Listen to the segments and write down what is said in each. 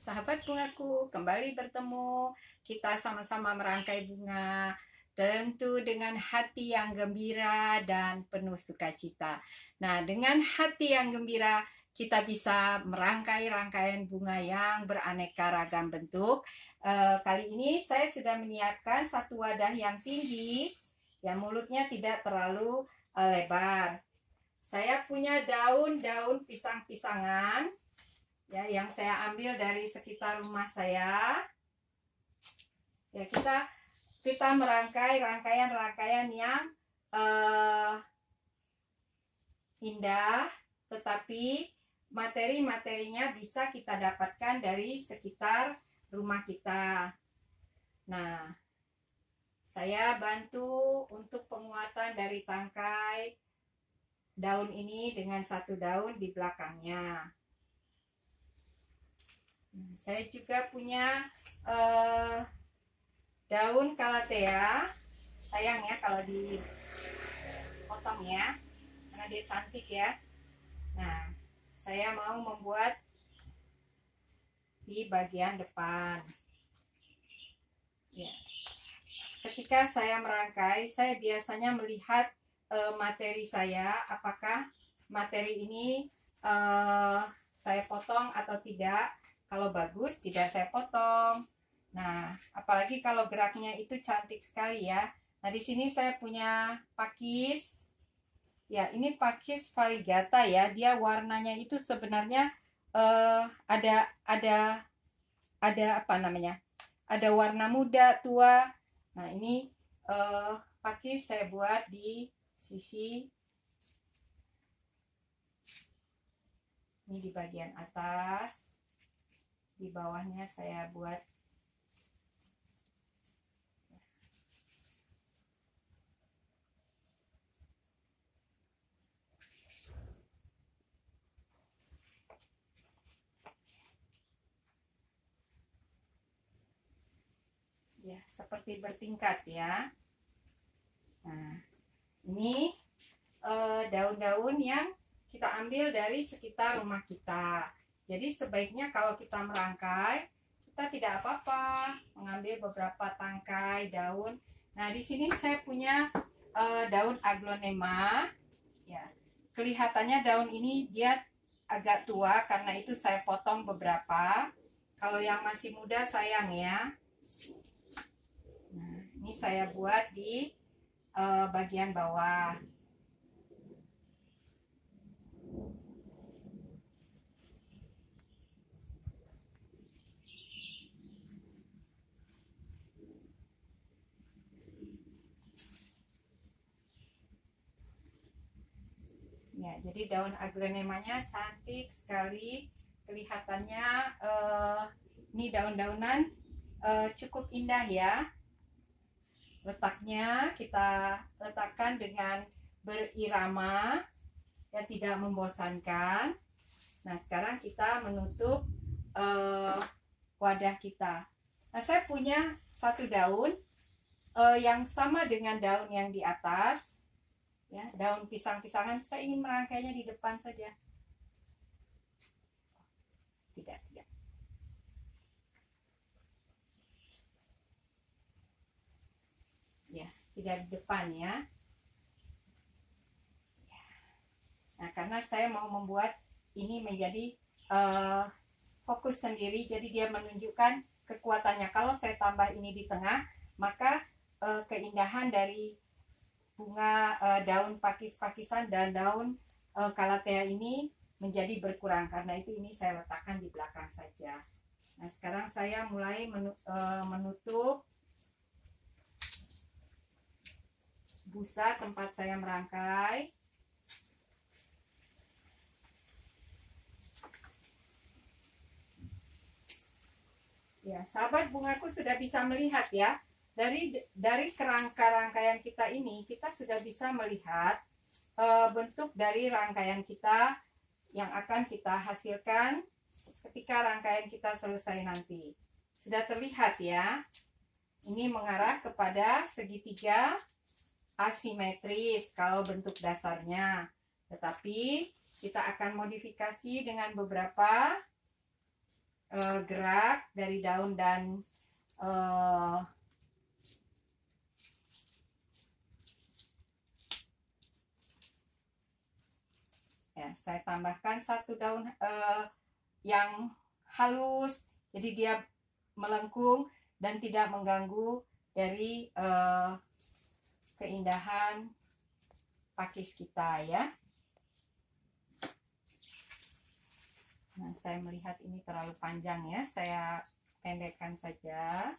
Sahabat bungaku, kembali bertemu. Kita sama-sama merangkai bunga, tentu dengan hati yang gembira dan penuh sukacita. Nah, dengan hati yang gembira, kita bisa merangkai rangkaian bunga yang beraneka ragam bentuk. Kali ini saya sudah menyiapkan satu wadah yang tinggi, yang mulutnya tidak terlalu lebar. Saya punya daun-daun pisang-pisangan, ya, yang saya ambil dari sekitar rumah saya. Ya, kita merangkai rangkaian yang indah, tetapi materi-materinya bisa kita dapatkan dari sekitar rumah kita. Nah, saya bantu untuk penguatan dari tangkai daun ini dengan satu daun di belakangnya. Saya juga punya daun calathea. Sayang ya kalau dipotong ya, karena dia cantik ya. Nah, saya mau membuat di bagian depan. Ya. Ketika saya merangkai, saya biasanya melihat materi saya, apakah materi ini saya potong atau tidak. Kalau bagus, tidak saya potong. Nah, apalagi kalau geraknya itu cantik sekali ya. Nah, di sini saya punya pakis. Ya, ini pakis variegata ya. Dia warnanya itu sebenarnya ada apa namanya? Ada warna muda, tua. Nah, ini pakis saya buat di sisi ini di bagian atas. Di bawahnya saya buat ya seperti bertingkat ya. Nah, ini daun-daun yang kita ambil dari sekitar rumah kita. Jadi sebaiknya kalau kita merangkai, kita tidak apa-apa mengambil beberapa tangkai daun. Nah, di sini saya punya daun aglonema. Ya, kelihatannya daun ini dia agak tua, karena itu saya potong beberapa. Kalau yang masih muda sayang ya. Nah, ini saya buat di bagian bawah. Ya, jadi daun aglonemanya cantik sekali. Kelihatannya ini daun-daunan cukup indah ya. Letaknya kita letakkan dengan berirama yang tidak membosankan. Nah, sekarang kita menutup wadah kita. Nah, saya punya satu daun yang sama dengan daun yang di atas. Ya, daun pisang-pisangan. Saya ingin merangkainya di depan saja. Tidak. Ya, tidak di depan ya. Nah, karena saya mau membuat ini menjadi fokus sendiri, jadi dia menunjukkan kekuatannya. Kalau saya tambah ini di tengah, maka keindahan dari bunga daun pakis-pakisan dan daun calathea ini menjadi berkurang. Karena itu ini saya letakkan di belakang saja. Nah, sekarang saya mulai menutup busa tempat saya merangkai. Ya, sahabat bungaku sudah bisa melihat ya. Dari kerangka rangkaian kita ini, kita sudah bisa melihat bentuk dari rangkaian kita yang akan kita hasilkan ketika rangkaian kita selesai nanti. Sudah terlihat ya. Ini mengarah kepada segitiga asimetris kalau bentuk dasarnya. Tetapi kita akan modifikasi dengan beberapa gerak dari daun dan ya, saya tambahkan satu daun yang halus, jadi dia melengkung dan tidak mengganggu dari keindahan pakis kita ya. Nah, saya melihat ini terlalu panjang ya, saya pendekkan saja.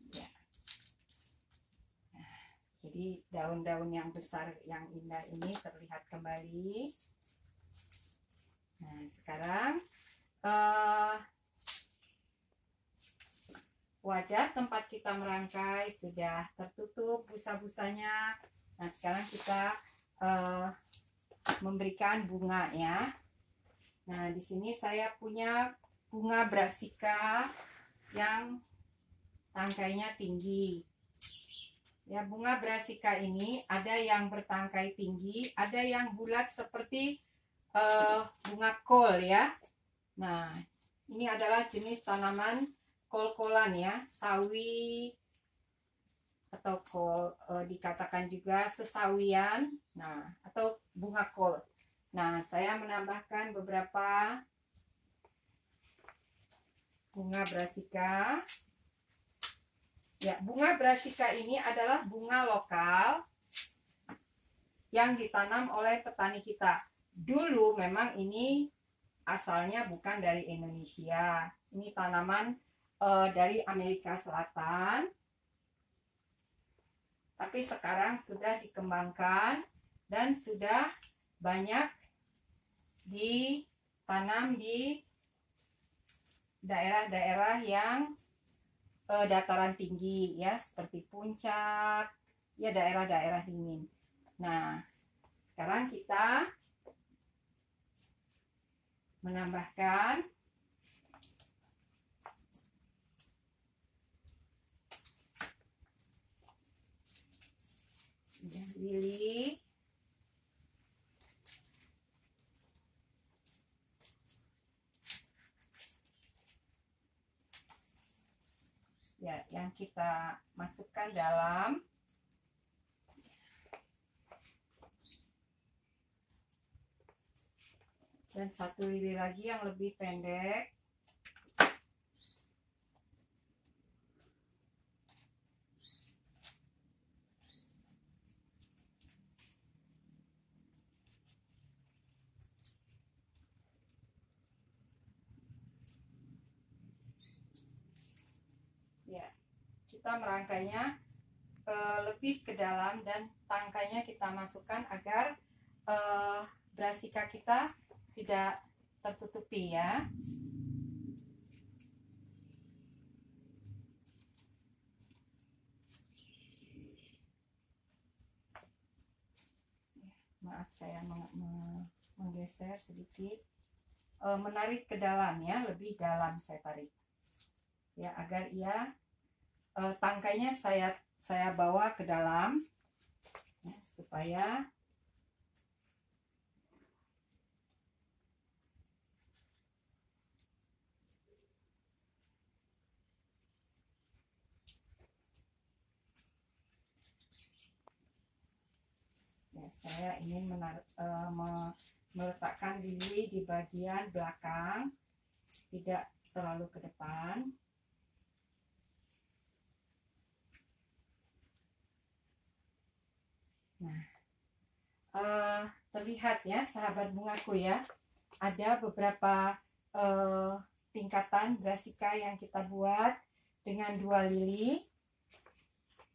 Ya. Nah, jadi daun-daun yang besar yang indah ini terlihat kembali. Nah, sekarang wadah tempat kita merangkai sudah tertutup busa-busanya. Nah, sekarang kita memberikan bunga ya. Nah, di sini saya punya bunga brassica yang tangkainya tinggi. Ya, bunga brassica ini ada yang bertangkai tinggi, ada yang bulat seperti bunga kol ya. Nah, ini adalah jenis tanaman kol-kolan ya, sawi atau kol, dikatakan juga sesawian, nah atau bunga kol. Nah, saya menambahkan beberapa bunga brassica. Ya, bunga brassica ini adalah bunga lokal yang ditanam oleh petani kita. Dulu memang ini asalnya bukan dari Indonesia. Ini tanaman dari Amerika Selatan, tapi sekarang sudah dikembangkan dan sudah banyak ditanam di daerah-daerah yang dataran tinggi ya, seperti puncak ya, daerah-daerah dingin. Nah, sekarang kita menambahkan lili, ya, yang kita masukkan dalam dan satu lili lagi yang lebih pendek. Ya, kita merangkainya lebih ke dalam dan tangkainya kita masukkan agar brassica kita tidak tertutupi ya. Maaf, saya menggeser sedikit, menarik ke dalam ya, lebih dalam saya tarik ya, agar ia tangkainya saya bawa ke dalam ya, supaya ya, saya ingin meletakkan lili di bagian belakang, tidak terlalu ke depan. Nah, terlihat ya sahabat bungaku ya, ada beberapa tingkatan brassica yang kita buat dengan 2 lili.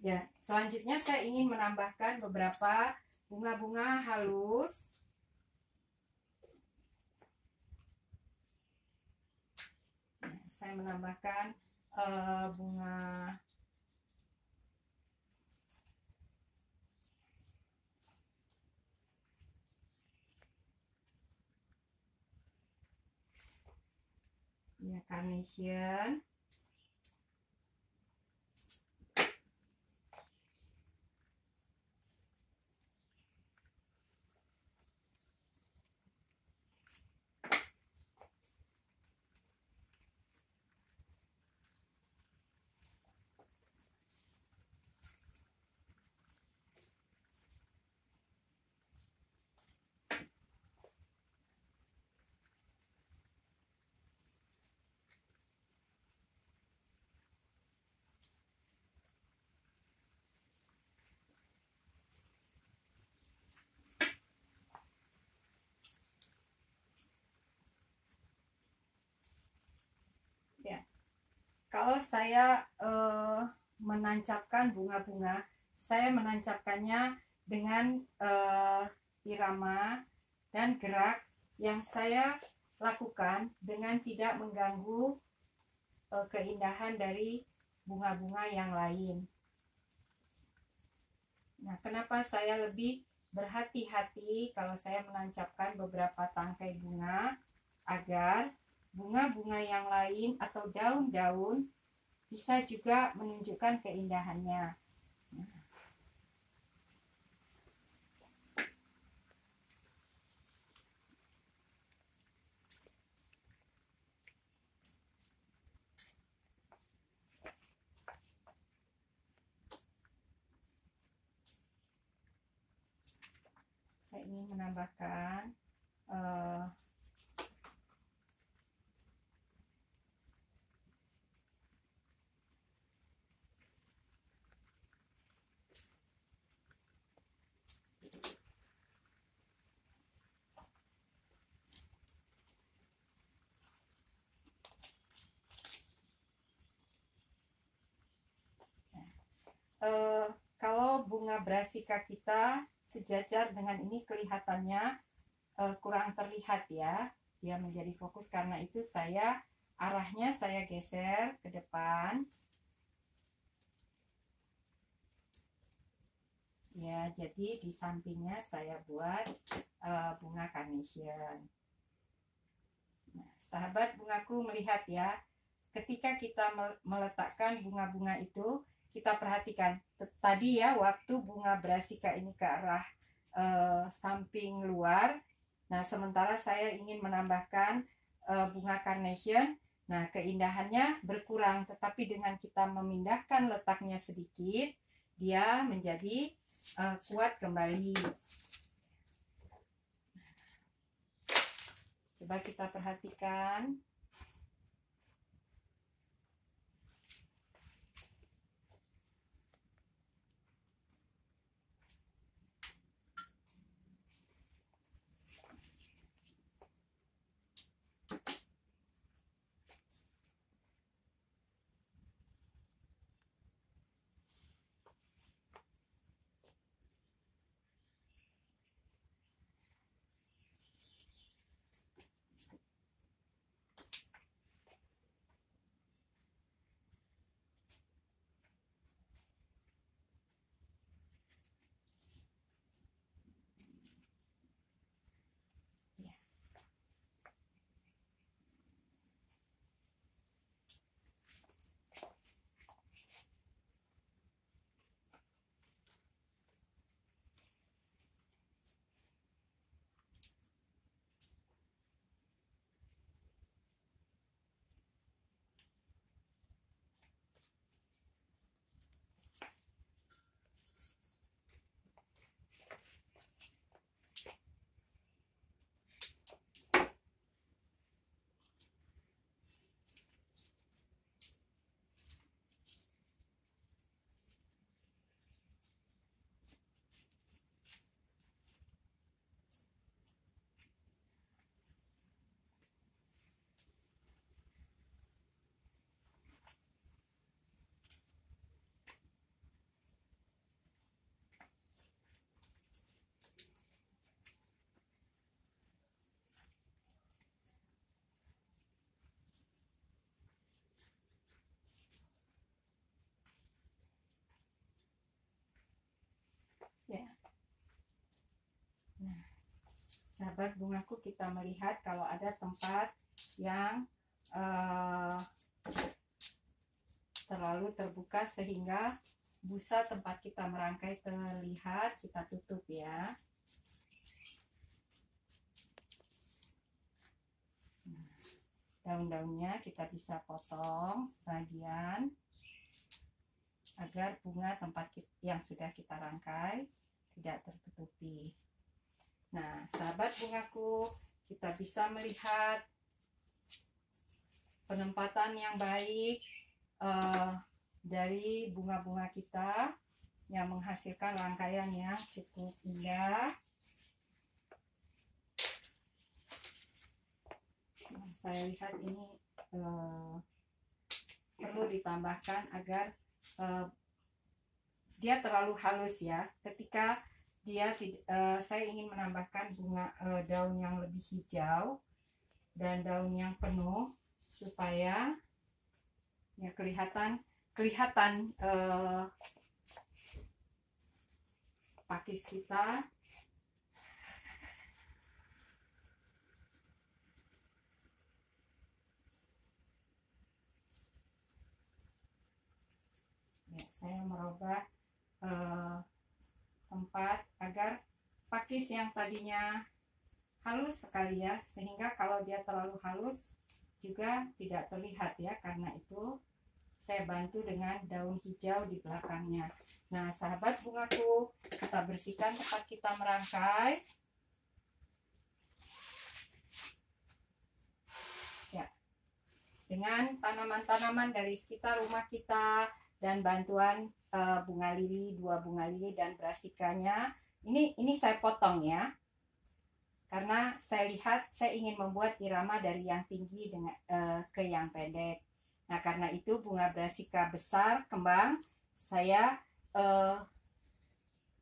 Ya, selanjutnya saya ingin menambahkan beberapa bunga-bunga halus. Nah, saya menambahkan bunga ya, carnation. kalau saya menancapkan bunga-bunga, saya menancapkannya dengan irama dan gerak yang saya lakukan dengan tidak mengganggu keindahan dari bunga-bunga yang lain. Nah, kenapa saya lebih berhati-hati kalau saya menancapkan beberapa tangkai bunga, agar bunga-bunga yang lain atau daun-daun bisa juga menunjukkan keindahannya. Saya ingin menambahkan kalau bunga brassica kita sejajar dengan ini kelihatannya kurang terlihat ya, dia menjadi fokus. Karena itu arahnya saya geser ke depan ya, jadi di sampingnya saya buat bunga carnation. Nah, sahabat bungaku melihat ya, ketika kita meletakkan bunga-bunga itu, kita perhatikan tadi ya, waktu bunga brassica ini ke arah samping luar. Nah, sementara saya ingin menambahkan bunga carnation. Nah, keindahannya berkurang, tetapi dengan kita memindahkan letaknya sedikit, dia menjadi kuat kembali. Coba kita perhatikan. Ya. Nah, sahabat bungaku, kita melihat kalau ada tempat yang terlalu terbuka sehingga busa tempat kita merangkai terlihat, kita tutup ya. Daun-daunnya kita bisa potong sebagian agar bunga tempat yang sudah kita rangkai tidak tertutupi. Nah, sahabat bungaku, kita bisa melihat penempatan yang baik dari bunga-bunga kita yang menghasilkan rangkaian yang cukup indah. Nah, saya lihat ini perlu ditambahkan agar dia terlalu halus ya. Ketika dia saya ingin menambahkan bunga daun yang lebih hijau dan daun yang penuh supaya ya kelihatan pakis kita. Ya, saya merubah tempat agar pakis yang tadinya halus sekali ya, sehingga kalau dia terlalu halus juga tidak terlihat ya. Karena itu saya bantu dengan daun hijau di belakangnya. Nah, sahabat bungaku, kita bersihkan tempat kita merangkai. Ya, dengan tanaman-tanaman dari sekitar rumah kita dan bantuan bunga lili, 2 bunga lili dan brasikanya. Ini saya potong ya. Karena saya lihat saya ingin membuat irama dari yang tinggi dengan ke yang pendek. Nah, karena itu bunga brasika besar kembang saya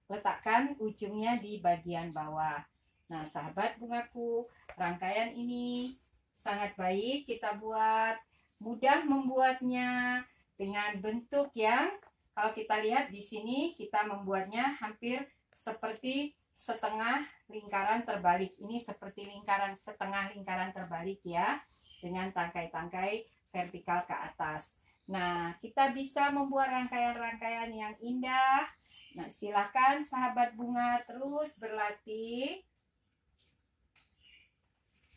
letakkan ujungnya di bagian bawah. Nah, sahabat bungaku, rangkaian ini sangat baik kita buat, mudah membuatnya dengan bentuk yang kalau kita lihat di sini kita membuatnya hampir seperti setengah lingkaran terbalik. Ini seperti setengah lingkaran terbalik ya, dengan tangkai-tangkai vertikal ke atas. Nah, kita bisa membuat rangkaian-rangkaian yang indah. Nah, silakan sahabat bunga terus berlatih.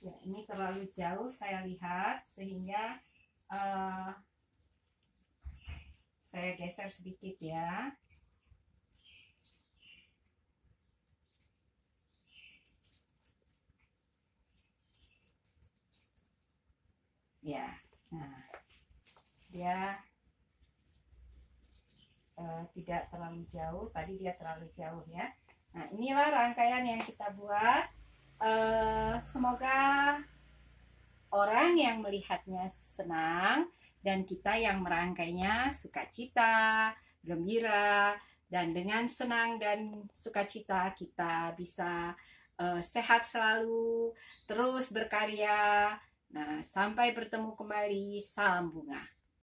Ya, ini terlalu jauh saya lihat, sehingga saya geser sedikit ya. Ya, nah, dia tidak terlalu jauh, tadi dia terlalu jauh ya. Nah, inilah rangkaian yang kita buat. Semoga orang yang melihatnya senang dan kita yang merangkainya sukacita, gembira, dan dengan senang dan sukacita kita bisa sehat selalu, terus berkarya. Nah, sampai bertemu kembali. Salam bunga.